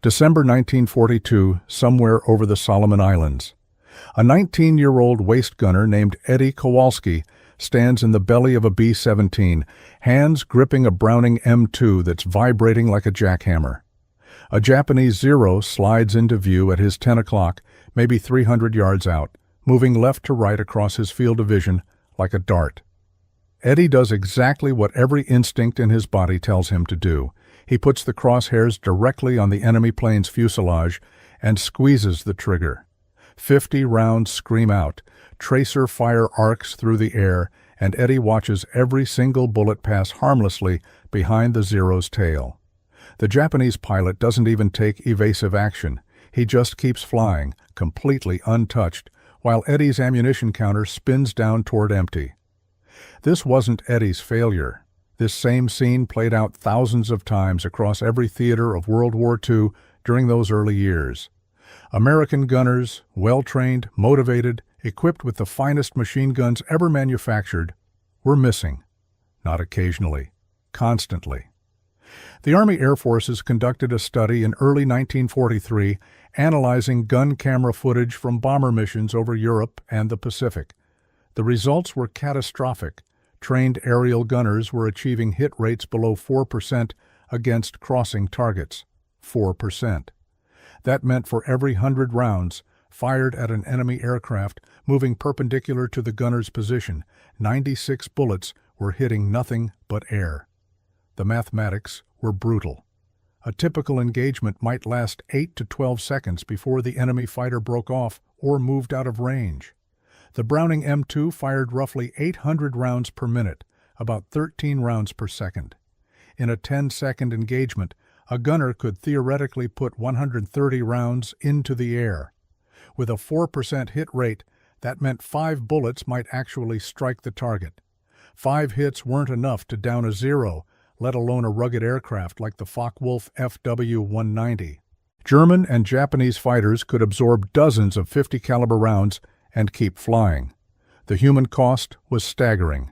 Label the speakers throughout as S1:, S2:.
S1: December 1942, somewhere over the Solomon Islands. A 19-year-old waist gunner named Eddie Kowalski stands in the belly of a B-17, hands gripping a Browning M2 that's vibrating like a jackhammer. A Japanese Zero slides into view at his 10 o'clock, maybe 300 yards out, moving left to right across his field of vision like a dart. Eddie does exactly what every instinct in his body tells him to do. He puts the crosshairs directly on the enemy plane's fuselage and squeezes the trigger. 50 rounds scream out, tracer fire arcs through the air, and Eddie watches every single bullet pass harmlessly behind the Zero's tail. The Japanese pilot doesn't even take evasive action. He just keeps flying, completely untouched, while Eddie's ammunition counter spins down toward empty. This wasn't Eddie's failure. This same scene played out thousands of times across every theater of World War II during those early years. American gunners, well-trained, motivated, equipped with the finest machine guns ever manufactured, were missing. Not occasionally, constantly. The Army Air Forces conducted a study in early 1943 analyzing gun camera footage from bomber missions over Europe and the Pacific. The results were catastrophic. Trained aerial gunners were achieving hit rates below 4% against crossing targets. 4%. That meant for every 100 rounds fired at an enemy aircraft moving perpendicular to the gunner's position, 96 bullets were hitting nothing but air. The mathematics were brutal. A typical engagement might last 8 to 12 seconds before the enemy fighter broke off or moved out of range. The Browning M2 fired roughly 800 rounds per minute, about 13 rounds per second. In a 10-second engagement, a gunner could theoretically put 130 rounds into the air. With a 4% hit rate, that meant 5 bullets might actually strike the target. 5 hits weren't enough to down a Zero, let alone a rugged aircraft like the Focke-Wulf FW-190. German and Japanese fighters could absorb dozens of 50 caliber rounds and keep flying. The human cost was staggering.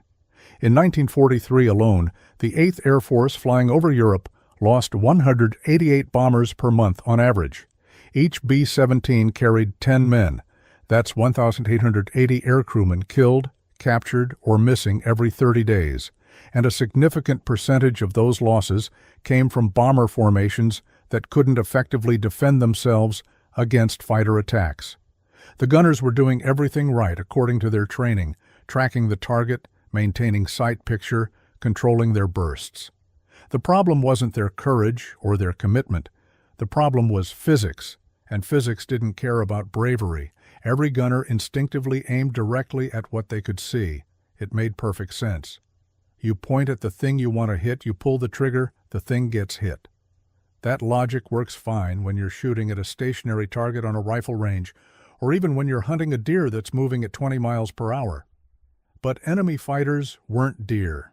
S1: In 1943 alone, the 8th Air Force flying over Europe lost 188 bombers per month on average. Each B-17 carried 10 men. That's 1,880 aircrewmen killed, captured, or missing every 30 days. And a significant percentage of those losses came from bomber formations that couldn't effectively defend themselves against fighter attacks. The gunners were doing everything right according to their training, tracking the target, maintaining sight picture, controlling their bursts. The problem wasn't their courage or their commitment. The problem was physics, and physics didn't care about bravery. Every gunner instinctively aimed directly at what they could see. It made perfect sense. You point at the thing you want to hit, you pull the trigger, the thing gets hit. That logic works fine when you're shooting at a stationary target on a rifle range, or even when you're hunting a deer that's moving at 20 miles per hour. But enemy fighters weren't deer.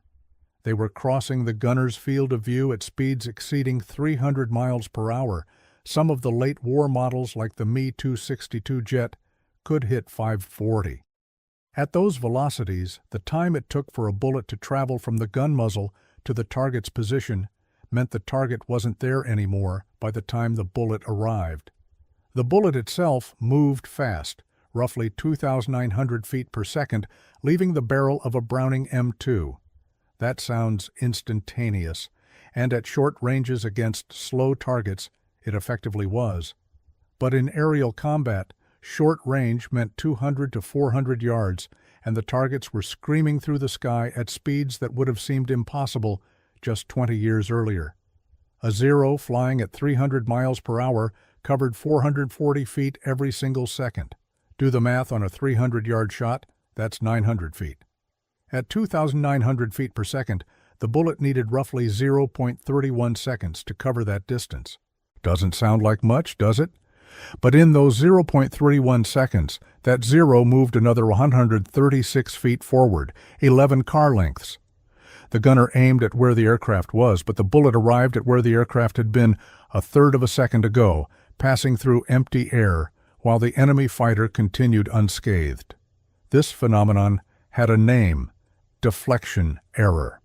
S1: They were crossing the gunner's field of view at speeds exceeding 300 miles per hour. Some of the late war models, like the Me-262 jet, could hit 540. At those velocities, the time it took for a bullet to travel from the gun muzzle to the target's position meant the target wasn't there anymore by the time the bullet arrived. The bullet itself moved fast, roughly 2,900 feet per second, leaving the barrel of a Browning M2. That sounds instantaneous, and at short ranges against slow targets, it effectively was. But in aerial combat, short range meant 200 to 400 yards, and the targets were screaming through the sky at speeds that would have seemed impossible just 20 years earlier. A Zero flying at 300 miles per hour covered 440 feet every single second. Do the math on a 300-yard shot, that's 900 feet. At 2,900 feet per second, the bullet needed roughly 0.31 seconds to cover that distance. Doesn't sound like much, does it? But in those 0.31 seconds, that Zero moved another 136 feet forward, 11 car lengths. The gunner aimed at where the aircraft was, but the bullet arrived at where the aircraft had been a third of a second ago, passing through empty air, while the enemy fighter continued unscathed. This phenomenon had a name: deflection error.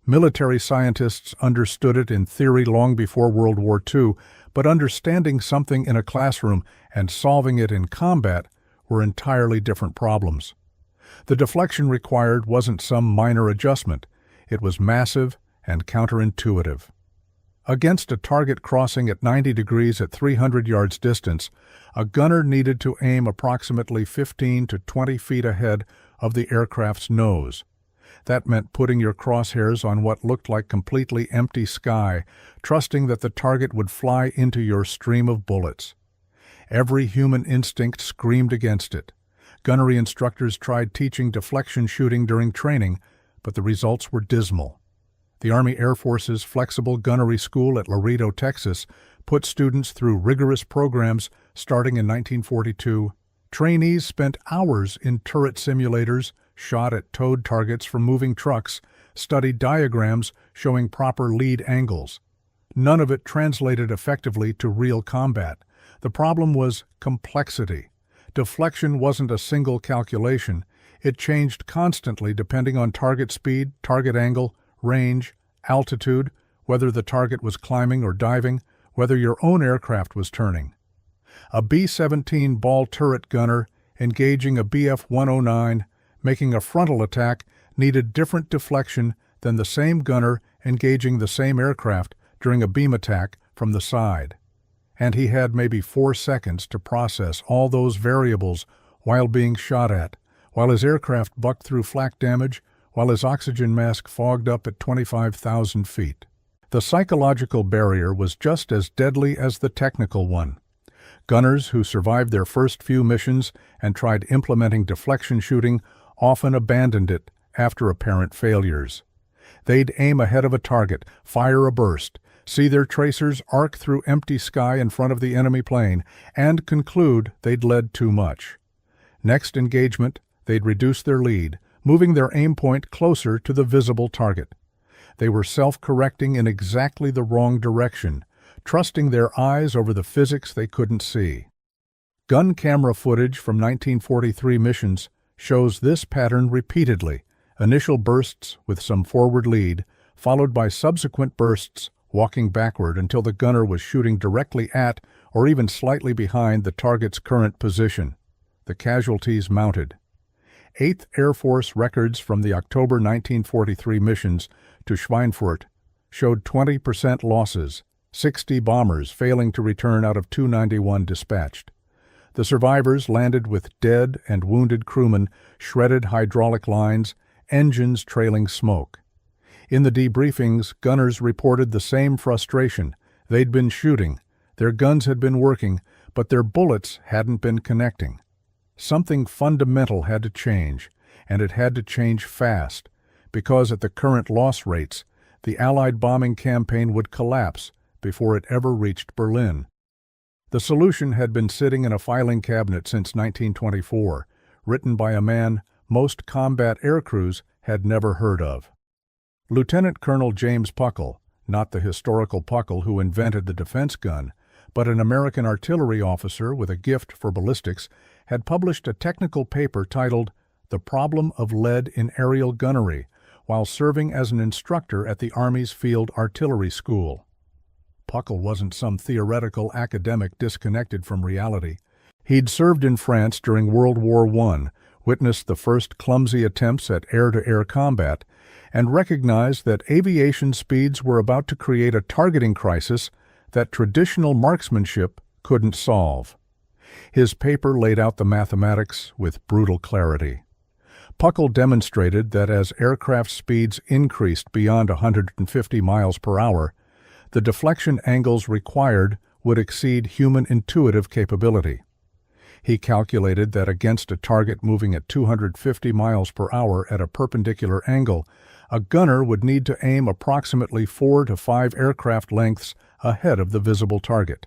S1: Military scientists understood it in theory long before World War II, but understanding something in a classroom and solving it in combat were entirely different problems. The deflection required wasn't some minor adjustment. It was massive and counterintuitive. Against a target crossing at 90 degrees at 300 yards distance, a gunner needed to aim approximately 15 to 20 feet ahead of the aircraft's nose. That meant putting your crosshairs on what looked like completely empty sky, trusting that the target would fly into your stream of bullets. Every human instinct screamed against it. Gunnery instructors tried teaching deflection shooting during training, but the results were dismal. The Army Air Force's Flexible Gunnery School at Laredo, Texas, put students through rigorous programs starting in 1942. Trainees spent hours in turret simulators, shot at towed targets from moving trucks, studied diagrams showing proper lead angles. None of it translated effectively to real combat. The problem was complexity. Deflection wasn't a single calculation. It changed constantly depending on target speed, target angle, range, altitude, whether the target was climbing or diving, whether your own aircraft was turning. A B-17 ball turret gunner engaging a Bf-109 making a frontal attack needed different deflection than the same gunner engaging the same aircraft during a beam attack from the side. And he had maybe 4 seconds to process all those variables while being shot at, while his aircraft bucked through flak damage, while his oxygen mask fogged up at 25,000 feet. The psychological barrier was just as deadly as the technical one. Gunners who survived their first few missions and tried implementing deflection shooting often abandoned it after apparent failures. They'd aim ahead of a target, fire a burst, see their tracers arc through empty sky in front of the enemy plane, and conclude they'd led too much. Next engagement, they'd reduce their lead, moving their aim point closer to the visible target. They were self-correcting in exactly the wrong direction, trusting their eyes over the physics they couldn't see. Gun camera footage from 1943 missions shows this pattern repeatedly: initial bursts with some forward lead, followed by subsequent bursts walking backward until the gunner was shooting directly at or even slightly behind the target's current position. The casualties mounted. 8th Air Force records from the October 1943 missions to Schweinfurt showed 20% losses, 60 bombers failing to return out of 291 dispatched. The survivors landed with dead and wounded crewmen, shredded hydraulic lines, engines trailing smoke. In the debriefings, gunners reported the same frustration. They'd been shooting, their guns had been working, but their bullets hadn't been connecting. Something fundamental had to change, and it had to change fast, because at the current loss rates, the Allied bombing campaign would collapse before it ever reached Berlin. The solution had been sitting in a filing cabinet since 1924, written by a man most combat air crews had never heard of. Lieutenant Colonel James Puckle, not the historical Puckle who invented the defense gun, but an American artillery officer with a gift for ballistics, had published a technical paper titled The Problem of Lead in Aerial Gunnery while serving as an instructor at the Army's Field Artillery School. Puckle wasn't some theoretical academic disconnected from reality. He'd served in France during World War I, witnessed the first clumsy attempts at air-to-air combat, and recognized that aviation speeds were about to create a targeting crisis that traditional marksmanship couldn't solve. His paper laid out the mathematics with brutal clarity. Puckle demonstrated that as aircraft speeds increased beyond 150 miles per hour, the deflection angles required would exceed human intuitive capability. He calculated that against a target moving at 250 miles per hour at a perpendicular angle, a gunner would need to aim approximately 4 to 5 aircraft lengths ahead of the visible target.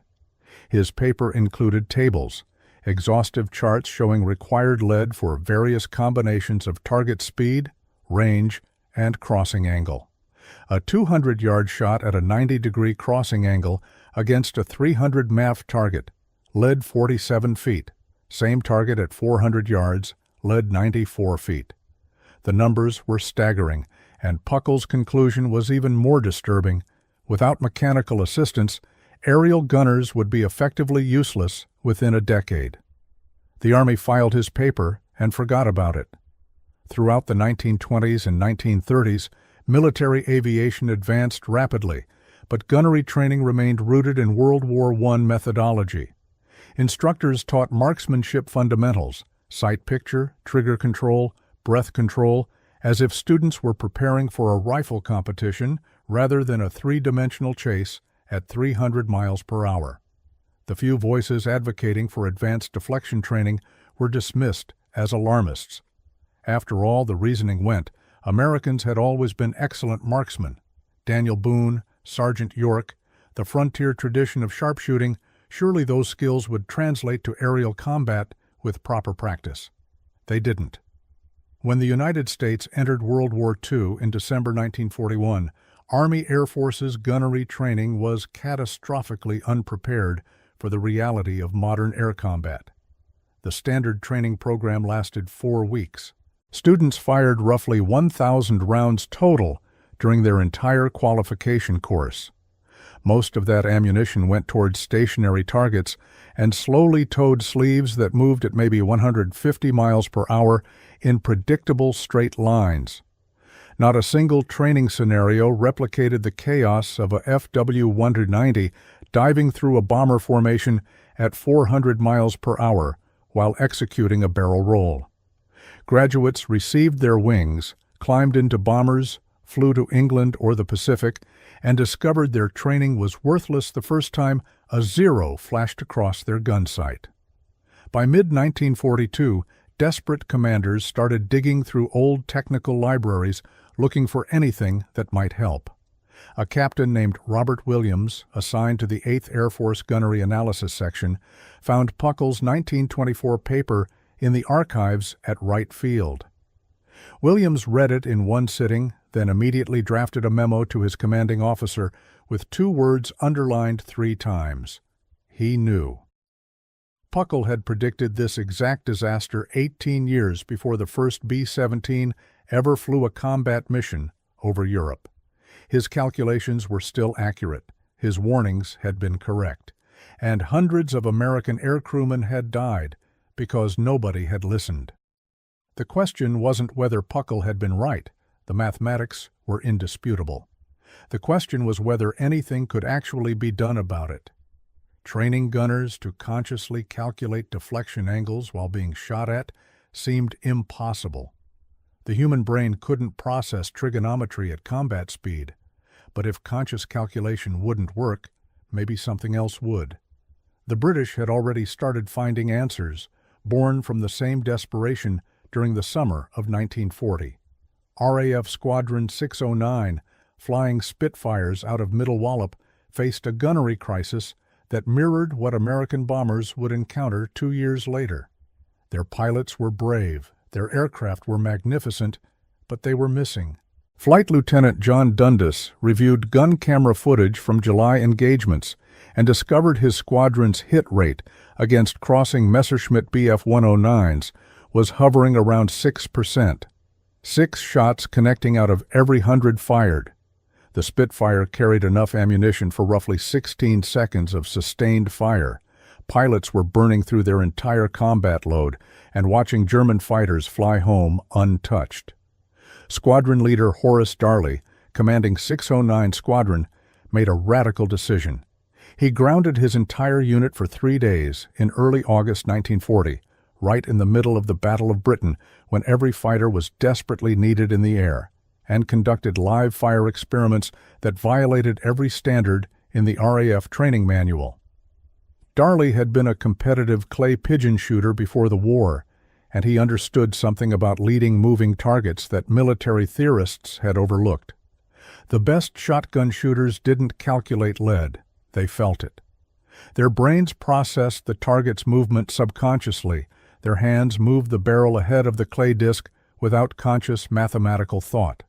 S1: His paper included tables, exhaustive charts showing required lead for various combinations of target speed, range, and crossing angle. A 200-yard shot at a 90-degree crossing angle against a 300 MAF target led 47 feet. Same target at 400 yards led 94 feet. The numbers were staggering, And Puckle's conclusion was even more disturbing. Without mechanical assistance, aerial gunners would be effectively useless within a decade. The Army filed his paper and forgot about it. Throughout the 1920s and 1930s, military aviation advanced rapidly, but gunnery training remained rooted in World War I methodology. Instructors taught marksmanship fundamentals, sight picture, trigger control, breath control, as if students were preparing for a rifle competition rather than a three-dimensional chase at 300 miles per hour. The few voices advocating for advanced deflection training were dismissed as alarmists. After all, the reasoning went, Americans had always been excellent marksmen. Daniel Boone, Sergeant York, the frontier tradition of sharpshooting, surely those skills would translate to aerial combat with proper practice. They didn't. When the United States entered World War II in December 1941, Army Air Force's gunnery training was catastrophically unprepared for the reality of modern air combat. The standard training program lasted 4 weeks. Students fired roughly 1,000 rounds total during their entire qualification course. Most of that ammunition went towards stationary targets and slowly towed sleeves that moved at maybe 150 miles per hour in predictable straight lines. Not a single training scenario replicated the chaos of a FW-190 diving through a bomber formation at 400 miles per hour while executing a barrel roll. Graduates received their wings, climbed into bombers, flew to England or the Pacific, and discovered their training was worthless the first time a zero flashed across their gun sight. By mid-1942, desperate commanders started digging through old technical libraries looking for anything that might help. A captain named Robert Williams, assigned to the 8th Air Force Gunnery Analysis Section, found Puckle's 1924 paper in the archives at Wright Field. Williams read it in one sitting, then immediately drafted a memo to his commanding officer with 2 words underlined 3 times. He knew. Puckle had predicted this exact disaster 18 years before the first B-17 ever flew a combat mission over Europe. His calculations were still accurate, his warnings had been correct, and hundreds of American aircrewmen had died because nobody had listened. The question wasn't whether Puckle had been right. The mathematics were indisputable. The question was whether anything could actually be done about it. Training gunners to consciously calculate deflection angles while being shot at seemed impossible. The human brain couldn't process trigonometry at combat speed, but if conscious calculation wouldn't work, maybe something else would. The British had already started finding answers, born from the same desperation during the summer of 1940. RAF Squadron 609, flying Spitfires out of Middle Wallop, faced a gunnery crisis that mirrored what American bombers would encounter 2 years later. Their pilots were brave, their aircraft were magnificent, but they were missing. Flight Lieutenant John Dundas reviewed gun camera footage from July engagements and discovered his squadron's hit rate against crossing Messerschmitt Bf-109s was hovering around 6%. 6 shots connecting out of every 100 fired. The Spitfire carried enough ammunition for roughly 16 seconds of sustained fire. Pilots were burning through their entire combat load and watching German fighters fly home untouched. Squadron leader Horace Darley, commanding 609 Squadron, made a radical decision. He grounded his entire unit for 3 days in early August 1940, right in the middle of the Battle of Britain when every fighter was desperately needed in the air, and conducted live fire experiments that violated every standard in the RAF training manual. Darley had been a competitive clay pigeon shooter before the war, and he understood something about leading moving targets that military theorists had overlooked. The best shotgun shooters didn't calculate lead, they felt it. Their brains processed the target's movement subconsciously. Their hands moved the barrel ahead of the clay disc without conscious mathematical thought.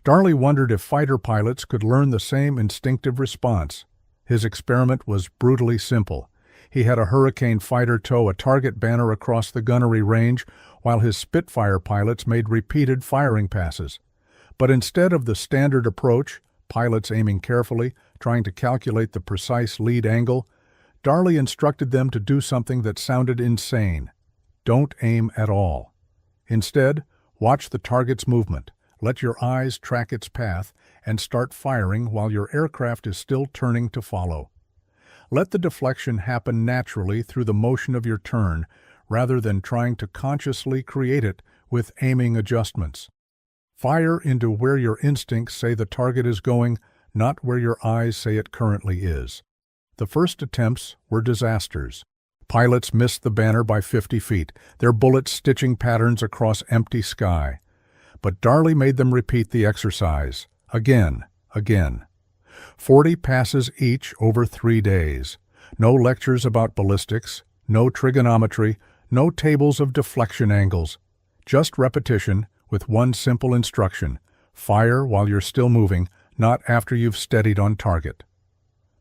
S1: Darley wondered if fighter pilots could learn the same instinctive response. His experiment was brutally simple. He had a Hurricane fighter tow a target banner across the gunnery range while his Spitfire pilots made repeated firing passes. But instead of the standard approach, pilots aiming carefully, trying to calculate the precise lead angle, Darley instructed them to do something that sounded insane. Don't aim at all. Instead, watch the target's movement, let your eyes track its path, and start firing while your aircraft is still turning to follow. Let the deflection happen naturally through the motion of your turn, rather than trying to consciously create it with aiming adjustments. Fire into where your instincts say the target is going, not where your eyes say it currently is. The first attempts were disasters. Pilots missed the banner by 50 feet, their bullets stitching patterns across empty sky. But Darley made them repeat the exercise, again. 40 passes each over 3 days. No lectures about ballistics, no trigonometry, no tables of deflection angles. Just repetition with one simple instruction: fire while you're still moving, not after you've steadied on target.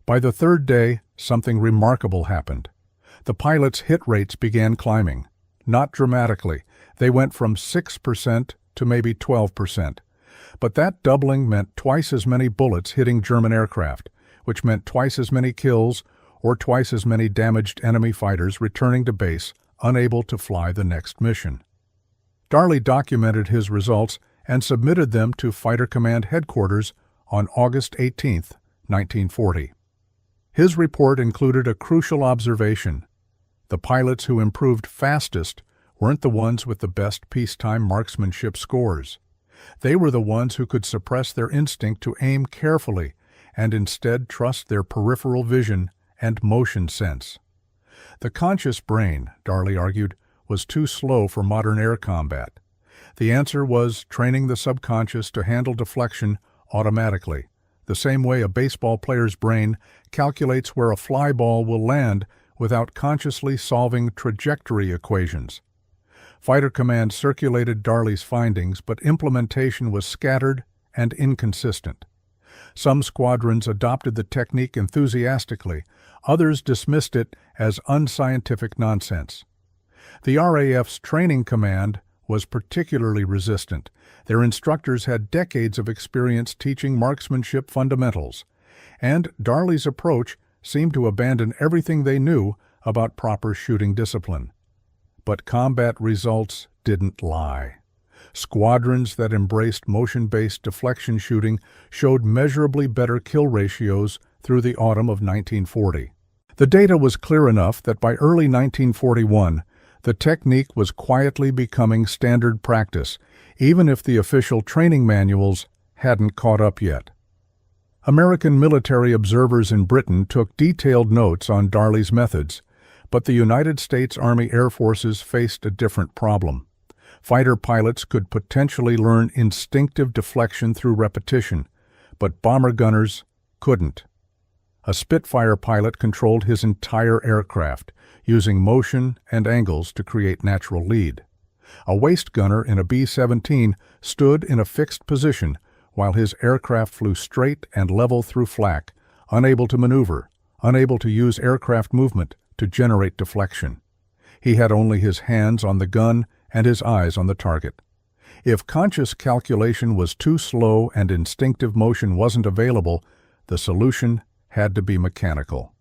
S1: By the third day, something remarkable happened. The pilots' hit rates began climbing. Not dramatically. They went from 6% to maybe 12%. But that doubling meant twice as many bullets hitting German aircraft, which meant twice as many kills or twice as many damaged enemy fighters returning to base, unable to fly the next mission. Darley documented his results and submitted them to Fighter Command Headquarters on August 18, 1940. His report included a crucial observation. The pilots who improved fastest weren't the ones with the best peacetime marksmanship scores. They were the ones who could suppress their instinct to aim carefully and instead trust their peripheral vision and motion sense. The conscious brain, Darley argued, was too slow for modern air combat. The answer was training the subconscious to handle deflection automatically, the same way a baseball player's brain calculates where a fly ball will land without consciously solving trajectory equations. Fighter Command circulated Darley's findings, but implementation was scattered and inconsistent. Some squadrons adopted the technique enthusiastically, others dismissed it as unscientific nonsense. The RAF's training command was particularly resistant. Their instructors had decades of experience teaching marksmanship fundamentals, and Darley's approach seemed to abandon everything they knew about proper shooting discipline. But combat results didn't lie. Squadrons that embraced motion-based deflection shooting showed measurably better kill ratios through the autumn of 1940. The data was clear enough that by early 1941, the technique was quietly becoming standard practice, even if the official training manuals hadn't caught up yet. American military observers in Britain took detailed notes on Darley's methods, but the United States Army Air Forces faced a different problem. Fighter pilots could potentially learn instinctive deflection through repetition, but bomber gunners couldn't. A Spitfire pilot controlled his entire aircraft, using motion and angles to create natural lead. A waist gunner in a B-17 stood in a fixed position while his aircraft flew straight and level through flak, unable to maneuver, unable to use aircraft movement to generate deflection. He had only his hands on the gun and his eyes on the target. If conscious calculation was too slow and instinctive motion wasn't available, the solution had to be mechanical.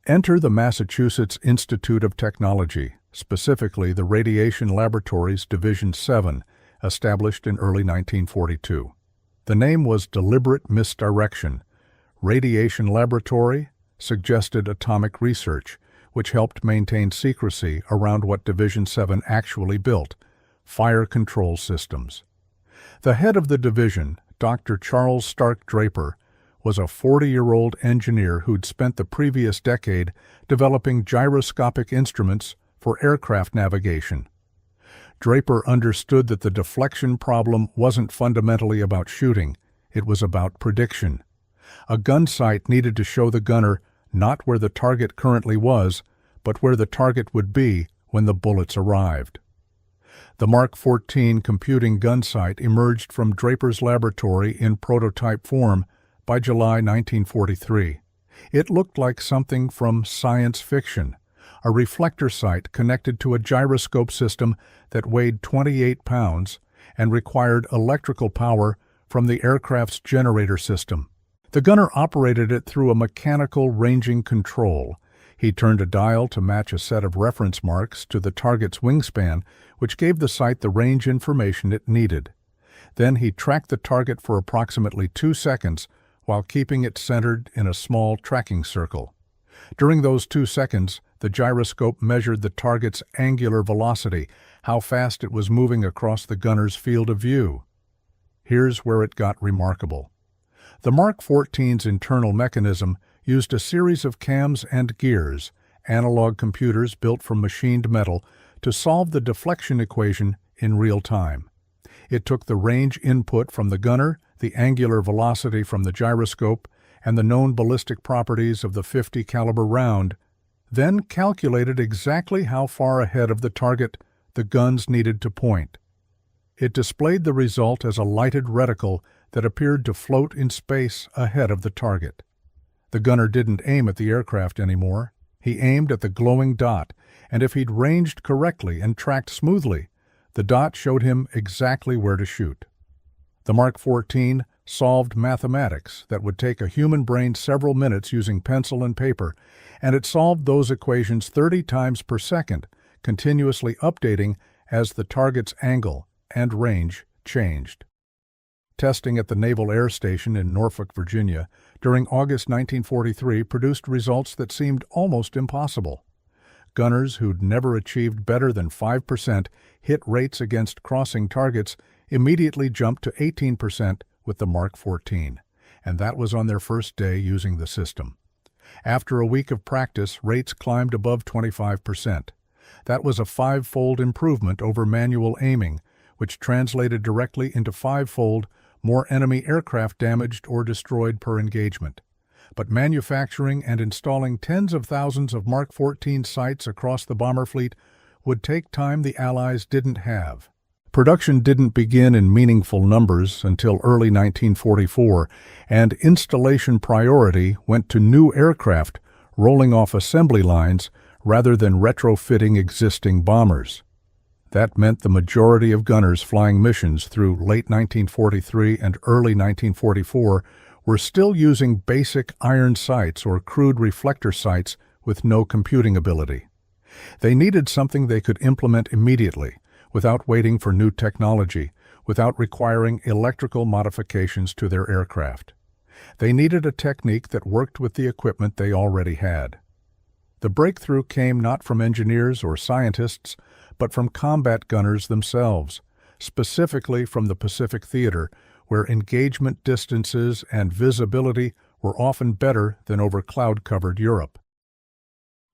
S1: Enter the Massachusetts Institute of Technology, specifically the Radiation Laboratories Division 7, established in early 1942. The name was deliberate misdirection. Radiation Laboratory suggested atomic research, which helped maintain secrecy around what Division 7 actually built: fire control systems. The head of the division, Dr. Charles Stark Draper, was a 40-year-old engineer who'd spent the previous decade developing gyroscopic instruments for aircraft navigation. Draper understood that the deflection problem wasn't fundamentally about shooting, it was about prediction. A gun sight needed to show the gunner not where the target currently was, but where the target would be when the bullets arrived. The Mark 14 computing gun sight emerged from Draper's laboratory in prototype form by July 1943. It looked like something from science fiction, a reflector sight connected to a gyroscope system that weighed 28 pounds and required electrical power from the aircraft's generator system. The gunner operated it through a mechanical ranging control. He turned a dial to match a set of reference marks to the target's wingspan, which gave the sight the range information it needed. Then he tracked the target for approximately 2 seconds while keeping it centered in a small tracking circle. During those 2 seconds, the gyroscope measured the target's angular velocity, how fast it was moving across the gunner's field of view. Here's where it got remarkable. The Mark 14's internal mechanism used a series of cams and gears, analog computers built from machined metal, to solve the deflection equation in real time. It took the range input from the gunner, the angular velocity from the gyroscope, and the known ballistic properties of the .50 caliber round, then calculated exactly how far ahead of the target the guns needed to point. It displayed the result as a lighted reticle that appeared to float in space ahead of the target. The gunner didn't aim at the aircraft anymore. He aimed at the glowing dot, and if he'd ranged correctly and tracked smoothly, the dot showed him exactly where to shoot. The Mark 14 solved mathematics that would take a human brain several minutes using pencil and paper, and it solved those equations 30 times per second, continuously updating as the target's angle and range changed. Testing at the Naval Air Station in Norfolk, Virginia, during August 1943 produced results that seemed almost impossible. Gunners who'd never achieved better than 5% hit rates against crossing targets immediately jumped to 18% with the Mark 14, and that was on their first day using the system. After a week of practice, rates climbed above 25%. That was a 5-fold improvement over manual aiming, which translated directly into 5-fold more enemy aircraft damaged or destroyed per engagement. But manufacturing and installing tens of thousands of Mark 14 sites across the bomber fleet would take time the Allies didn't have. Production didn't begin in meaningful numbers until early 1944, and installation priority went to new aircraft rolling off assembly lines rather than retrofitting existing bombers. That meant the majority of gunners flying missions through late 1943 and early 1944 were still using basic iron sights or crude reflector sights with no computing ability. They needed something they could implement immediately, without waiting for new technology, without requiring electrical modifications to their aircraft. They needed a technique that worked with the equipment they already had. The breakthrough came not from engineers or scientists, but from combat gunners themselves, specifically from the Pacific Theater, where engagement distances and visibility were often better than over cloud-covered Europe.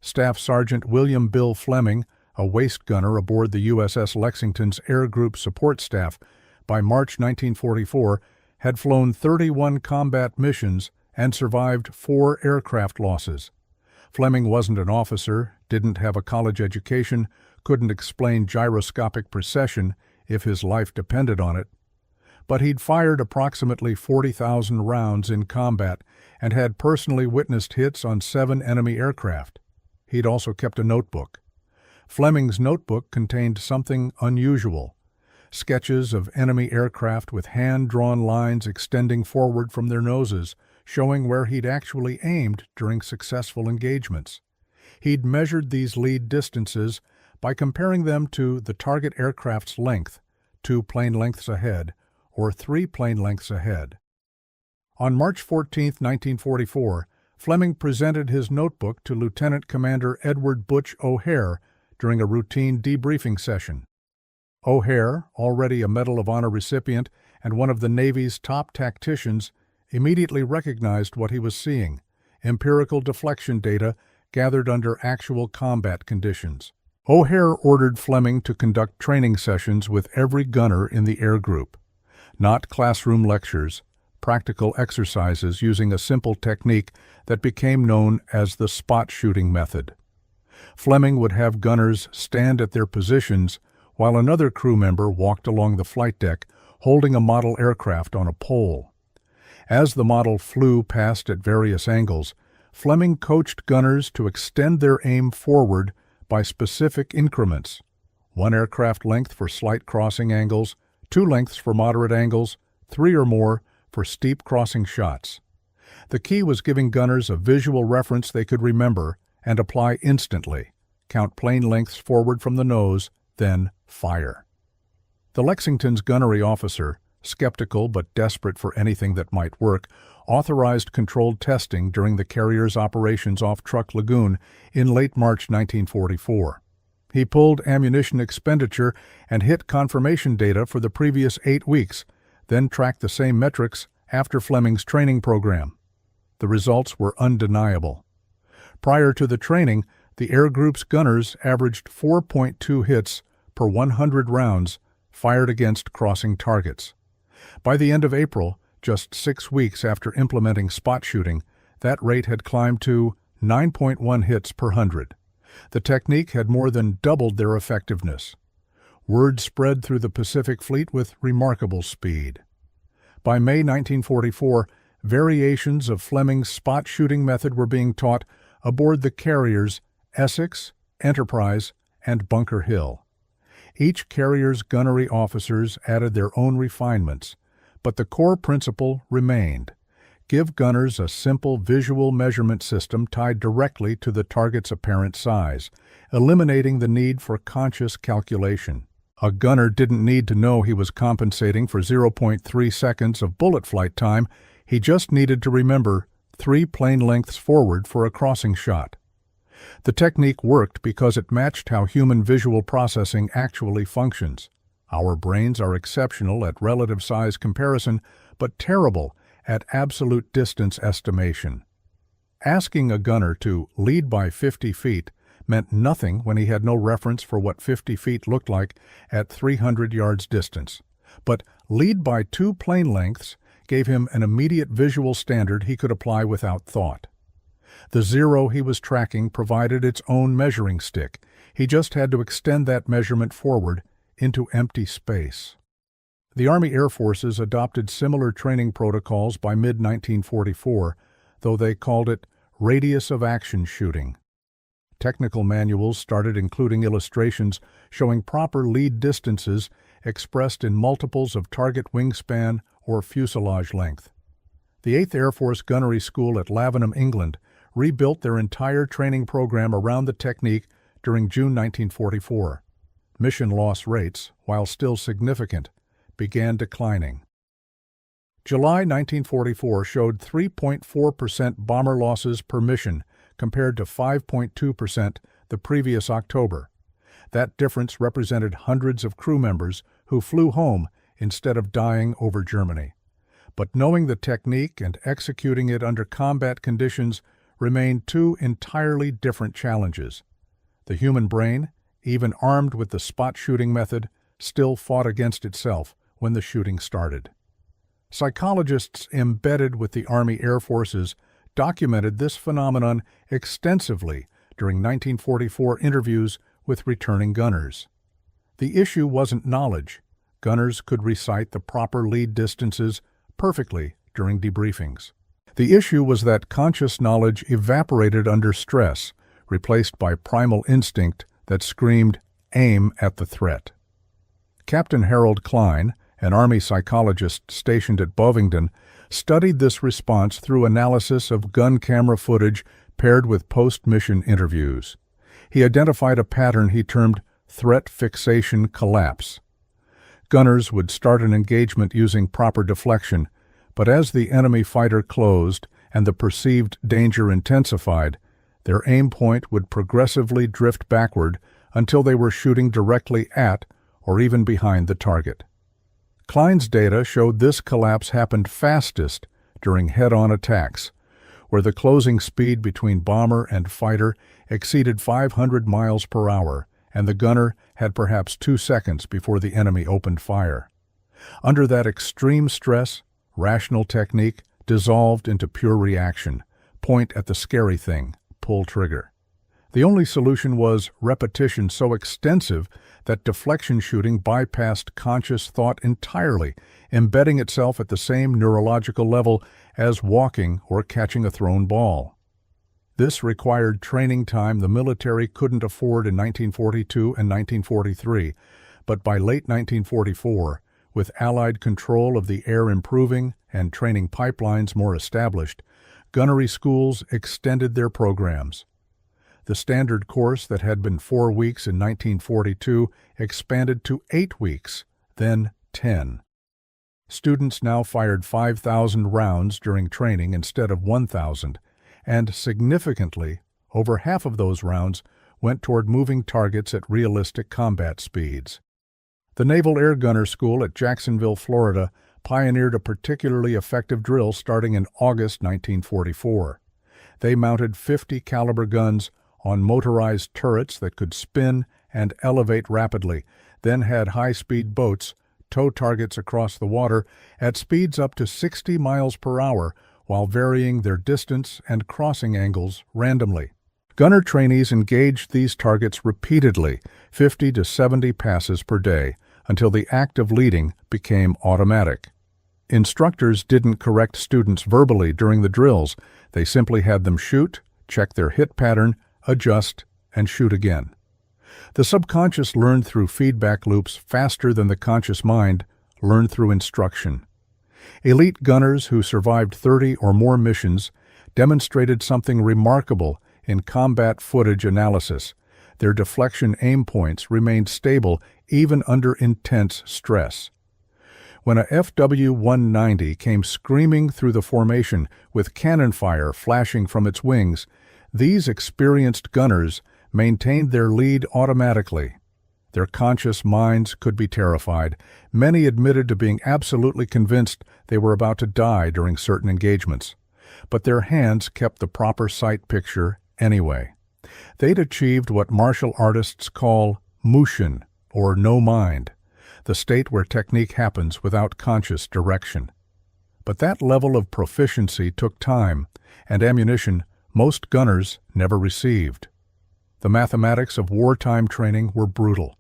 S1: Staff Sergeant William Bill Fleming, a waist gunner aboard the USS Lexington's Air Group Support Staff, by March 1944 had flown 31 combat missions and survived 4 aircraft losses. Fleming wasn't an officer, didn't have a college education, couldn't explain gyroscopic precession if his life depended on it. But he'd fired approximately 40,000 rounds in combat and had personally witnessed hits on 7 enemy aircraft. He'd also kept a notebook. Fleming's notebook contained something unusual: sketches of enemy aircraft with hand-drawn lines extending forward from their noses, showing where he'd actually aimed during successful engagements. He'd measured these lead distances by comparing them to the target aircraft's length, 2 plane lengths ahead, or 3 plane lengths ahead. On March 14, 1944, Fleming presented his notebook to Lieutenant Commander Edward Butch O'Hare during a routine debriefing session. O'Hare, already a Medal of Honor recipient and one of the Navy's top tacticians, immediately recognized what he was seeing: empirical deflection data gathered under actual combat conditions. O'Hare ordered Fleming to conduct training sessions with every gunner in the air group. Not classroom lectures, practical exercises using a simple technique that became known as the spot shooting method. Fleming would have gunners stand at their positions while another crew member walked along the flight deck holding a model aircraft on a pole. As the model flew past at various angles, Fleming coached gunners to extend their aim forward by specific increments: 1 aircraft length for slight crossing angles, 2 lengths for moderate angles, 3 or more for steep crossing shots. The key was giving gunners a visual reference they could remember and apply instantly. Count plane lengths forward from the nose, then fire. The Lexington's gunnery officer, skeptical but desperate for anything that might work, authorized controlled testing during the carrier's operations off Truck Lagoon in late March 1944. He pulled ammunition expenditure and hit confirmation data for the previous 8 weeks, then tracked the same metrics after Fleming's training program. The results were undeniable. Prior to the training, the Air Group's gunners averaged 4.2 hits per 100 rounds fired against crossing targets. By the end of April, just 6 weeks after implementing spot shooting, that rate had climbed to 9.1 hits per 100. The technique had more than doubled their effectiveness. Word spread through the Pacific Fleet with remarkable speed. By May 1944, variations of Fleming's spot shooting method were being taught aboard the carriers Essex, Enterprise, and Bunker Hill. Each carrier's gunnery officers added their own refinements, but the core principle remained. Give gunners a simple visual measurement system tied directly to the target's apparent size, eliminating the need for conscious calculation. A gunner didn't need to know he was compensating for 0.3 seconds of bullet flight time. He just needed to remember 3 plane lengths forward for a crossing shot. The technique worked because it matched how human visual processing actually functions. Our brains are exceptional at relative size comparison, but terrible at absolute distance estimation. Asking a gunner to lead by 50 feet meant nothing when he had no reference for what 50 feet looked like at 300 yards distance. But lead by 2 plane lengths gave him an immediate visual standard he could apply without thought. The zero he was tracking provided its own measuring stick. He just had to extend that measurement forward into empty space. The Army Air Forces adopted similar training protocols by mid-1944, though they called it radius of action shooting. Technical manuals started including illustrations showing proper lead distances expressed in multiples of target wingspan or fuselage length. The 8th Air Force Gunnery School at Lavenham, England, rebuilt their entire training program around the technique during June 1944. Mission loss rates, while still significant, began declining. July 1944 showed 3.4% bomber losses per mission compared to 5.2% the previous October. That difference represented hundreds of crew members who flew home instead of dying over Germany. But knowing the technique and executing it under combat conditions remained 2 entirely different challenges. The human brain, even armed with the spot shooting method, still fought against itself when the shooting started. Psychologists embedded with the Army Air Forces documented this phenomenon extensively during 1944 interviews with returning gunners. The issue wasn't knowledge. Gunners could recite the proper lead distances perfectly during debriefings. The issue was that conscious knowledge evaporated under stress, replaced by primal instinct that screamed, "Aim at the threat." Captain Harold Klein, an Army psychologist stationed at Bovingdon, studied this response through analysis of gun camera footage paired with post-mission interviews. He identified a pattern he termed threat fixation collapse. Gunners would start an engagement using proper deflection, but as the enemy fighter closed and the perceived danger intensified, their aim point would progressively drift backward until they were shooting directly at or even behind the target. Klein's data showed this collapse happened fastest during head-on attacks, where the closing speed between bomber and fighter exceeded 500 miles per hour, and the gunner had perhaps 2 seconds before the enemy opened fire. Under that extreme stress, rational technique dissolved into pure reaction. Point at the scary thing, pull trigger. The only solution was repetition so extensive that deflection shooting bypassed conscious thought entirely, embedding itself at the same neurological level as walking or catching a thrown ball. This required training time the military couldn't afford in 1942 and 1943, but by late 1944, With Allied control of the air improving and training pipelines more established, gunnery schools extended their programs. The standard course that had been 4 weeks in 1942 expanded to 8 weeks, then 10. Students now fired 5,000 rounds during training instead of 1,000, and significantly, over half of those rounds went toward moving targets at realistic combat speeds. The Naval Air Gunner School at Jacksonville, Florida, pioneered a particularly effective drill starting in August 1944. They mounted 50 caliber guns on motorized turrets that could spin and elevate rapidly, then had high-speed boats tow targets across the water at speeds up to 60 miles per hour while varying their distance and crossing angles randomly. Gunner trainees engaged these targets repeatedly, 50 to 70 passes per day, until the act of leading became automatic. Instructors didn't correct students verbally during the drills. They simply had them shoot, check their hit pattern, adjust, and shoot again. The subconscious learned through feedback loops faster than the conscious mind learned through instruction. Elite gunners who survived 30 or more missions demonstrated something remarkable in combat footage analysis. Their deflection aim points remained stable even under intense stress. When a FW-190 came screaming through the formation with cannon fire flashing from its wings, these experienced gunners maintained their lead automatically. Their conscious minds could be terrified. Many admitted to being absolutely convinced they were about to die during certain engagements. But their hands kept the proper sight picture anyway. They'd achieved what martial artists call mushin, or no mind, the state where technique happens without conscious direction. But that level of proficiency took time and ammunition most gunners never received. The mathematics of wartime training were brutal.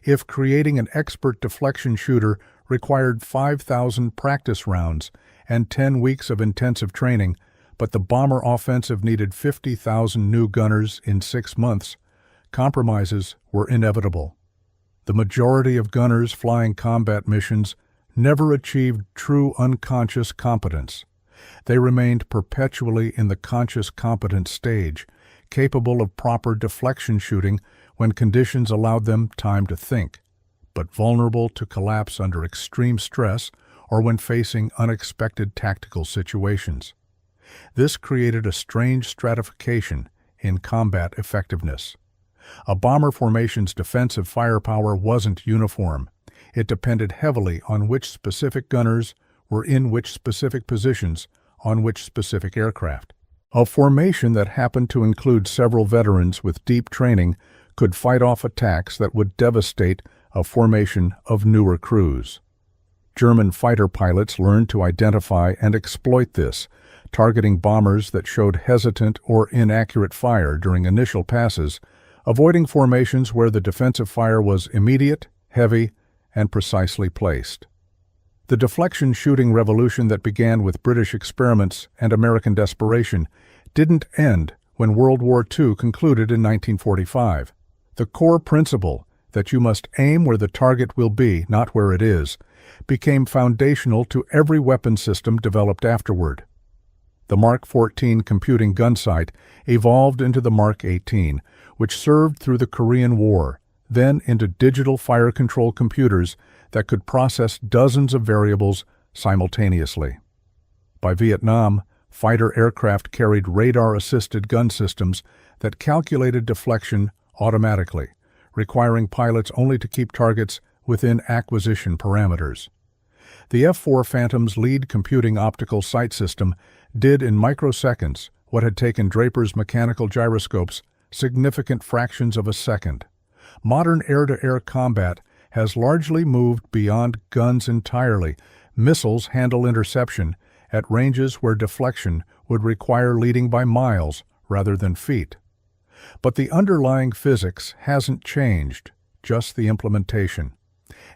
S1: If creating an expert deflection shooter required 5,000 practice rounds and 10 weeks of intensive training, but the bomber offensive needed 50,000 new gunners in 6 months, compromises were inevitable. The majority of gunners flying combat missions never achieved true unconscious competence. They remained perpetually in the conscious competence stage, capable of proper deflection shooting when conditions allowed them time to think, but vulnerable to collapse under extreme stress or when facing unexpected tactical situations. This created a strange stratification in combat effectiveness. A bomber formation's defensive firepower wasn't uniform. It depended heavily on which specific gunners were in which specific positions on which specific aircraft. A formation that happened to include several veterans with deep training could fight off attacks that would devastate a formation of newer crews. German fighter pilots learned to identify and exploit this, targeting bombers that showed hesitant or inaccurate fire during initial passes, avoiding formations where the defensive fire was immediate, heavy, and precisely placed. The deflection shooting revolution that began with British experiments and American desperation didn't end when World War II concluded in 1945. The core principle that you must aim where the target will be, not where it is, became foundational to every weapon system developed afterward. The Mark 14 computing gun sight evolved into the Mark 18, which served through the Korean War, then into digital fire control computers that could process dozens of variables simultaneously. By Vietnam, fighter aircraft carried radar-assisted gun systems that calculated deflection automatically, requiring pilots only to keep targets within acquisition parameters. The F-4 Phantom's lead computing optical sight system did in microseconds what had taken Draper's mechanical gyroscopes significant fractions of a second. Modern air-to-air combat has largely moved beyond guns entirely. Missiles handle interception at ranges where deflection would require leading by miles rather than feet. But the underlying physics hasn't changed, just the implementation.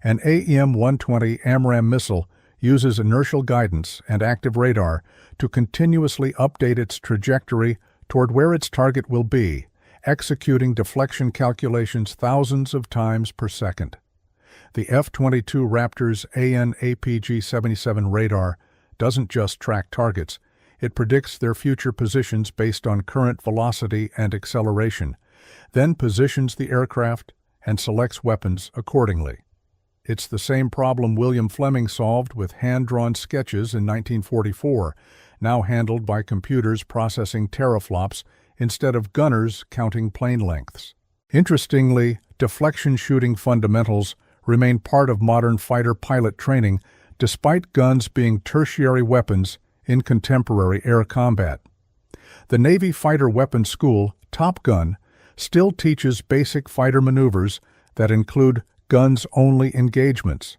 S1: An AEM-120 AMRAAM missile uses inertial guidance and active radar to continuously update its trajectory toward where its target will be, executing deflection calculations thousands of times per second. The F-22 Raptor's AN/APG-77 radar doesn't just track targets, it predicts their future positions based on current velocity and acceleration, then positions the aircraft and selects weapons accordingly. It's the same problem William Fleming solved with hand-drawn sketches in 1944, now handled by computers processing teraflops instead of gunners counting plane lengths. Interestingly, deflection shooting fundamentals remain part of modern fighter pilot training despite guns being tertiary weapons in contemporary air combat. The Navy Fighter Weapons School, Top Gun, still teaches basic fighter maneuvers that include guns-only engagements.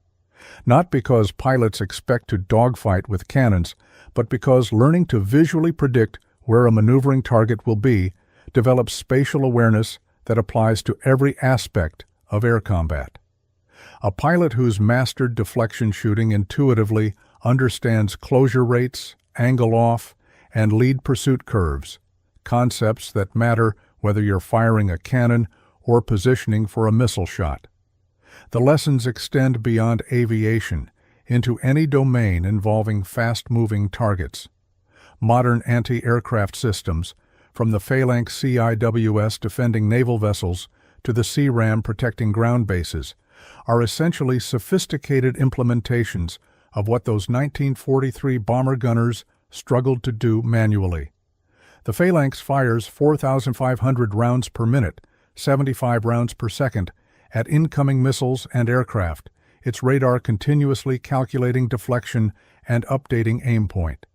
S1: Not because pilots expect to dogfight with cannons, but because learning to visually predict where a maneuvering target will be develops spatial awareness that applies to every aspect of air combat. A pilot who's mastered deflection shooting intuitively understands closure rates, angle off, and lead pursuit curves, concepts that matter whether you're firing a cannon or positioning for a missile shot. The lessons extend beyond aviation into any domain involving fast-moving targets. Modern anti-aircraft systems, from the Phalanx CIWS defending naval vessels to the CRAM protecting ground bases, are essentially sophisticated implementations of what those 1943 bomber gunners struggled to do manually. The Phalanx fires 4,500 rounds per minute, 75 rounds per second, at incoming missiles and aircraft, its radar continuously calculating deflection and updating aim point.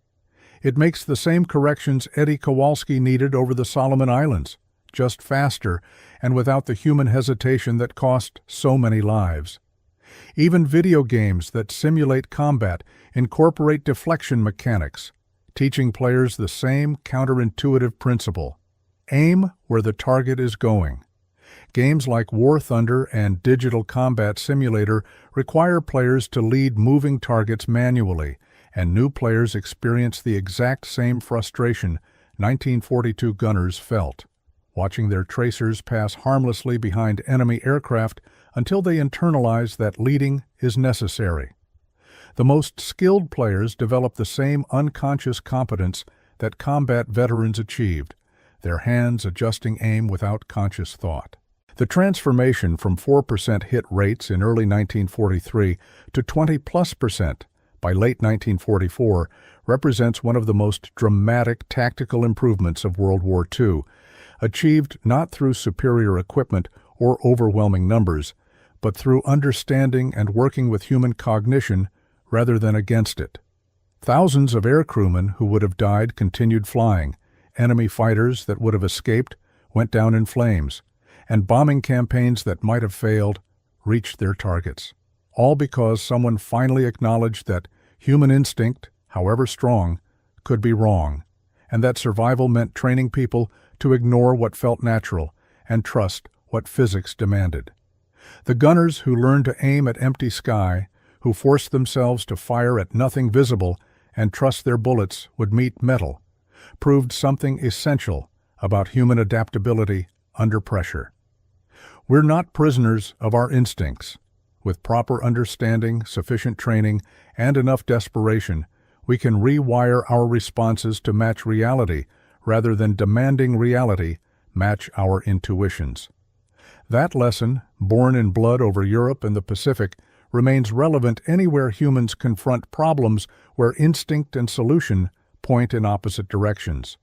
S1: It makes the same corrections Eddie Kowalski needed over the Solomon Islands, just faster and without the human hesitation that cost so many lives. Even video games that simulate combat incorporate deflection mechanics, teaching players the same counterintuitive principle: aim where the target is going. Games like War Thunder and Digital Combat Simulator require players to lead moving targets manually, and new players experience the exact same frustration 1942 gunners felt, watching their tracers pass harmlessly behind enemy aircraft until they internalize that leading is necessary. The most skilled players develop the same unconscious competence that combat veterans achieved, their hands adjusting aim without conscious thought. The transformation from 4% hit rates in early 1943 to 20+% by late 1944 represents one of the most dramatic tactical improvements of World War II, achieved not through superior equipment or overwhelming numbers, but through understanding and working with human cognition rather than against it. Thousands of aircrewmen who would have died continued flying, enemy fighters that would have escaped went down in flames, and bombing campaigns that might have failed reached their targets, all because someone finally acknowledged that human instinct, however strong, could be wrong, and that survival meant training people to ignore what felt natural and trust what physics demanded. The gunners who learned to aim at empty sky, who forced themselves to fire at nothing visible and trust their bullets would meet metal, proved something essential about human adaptability under pressure. We're not prisoners of our instincts. With proper understanding, sufficient training, and enough desperation, we can rewire our responses to match reality rather than demanding reality match our intuitions. That lesson, born in blood over Europe and the Pacific, remains relevant anywhere humans confront problems where instinct and solution point in opposite directions.